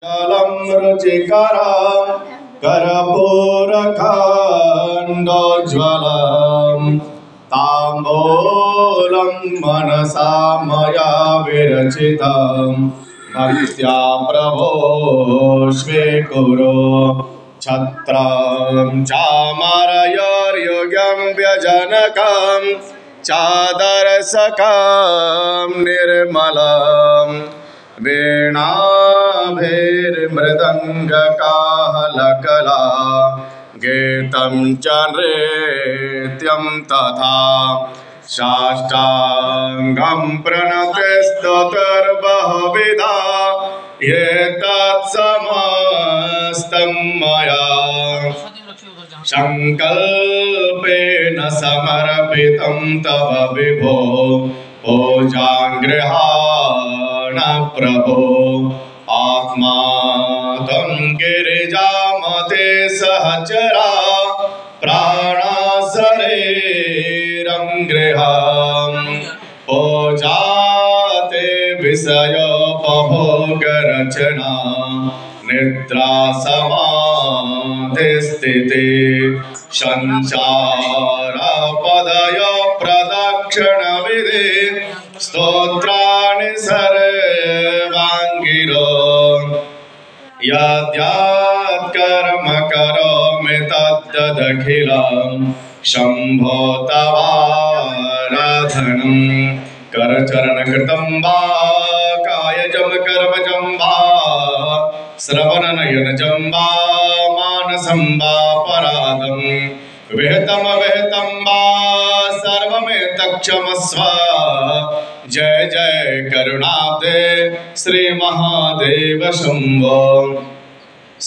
जलं रुचिकरं कर्पूरखण्डोज्ज्वलं ताम्बूलं मनसा मया विरचितं भक्त्या प्रभो स्वीकुरु छत्रं चामरयोर्युगं व्यजनकं चादरसकं निर्मलम् वीणाभिर्मृदङ्गकाहलकला गीतं च नृत्यं तथा साष्टाङ्गं प्रणतस्तुतिर्बहुविधा एतत्समस्तं मया संकल्पेन समर्पितं तव विभो पूजां गृहाण प्रभो आत्मा त्वं गिरिजामते सहचरा प्राणा शरीरं गृहं पूजाते विषयोपभोगरचना निद्रा समाधिस्थिति संसारपदयो प्रदक्षिणविधि स्तोत्राणि सर्वाङ्गिरो यद्यत्कर्म करोमि तद्दखिलं शम्भो तवाराधनं करचरणकृतं वा कायजं कर्मजं वा श्रवणनयनजं वा मानसं वा परादं विहितं वा सर्वमेतत्क्षमस्व जय जय करुणाब्धे श्री महादेव शंभो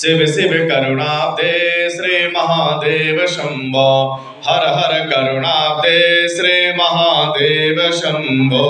शिव शिव करुणाब्धे श्री महादेव शंभो हर हर करुणाब्धे श्री महादेव शंभो।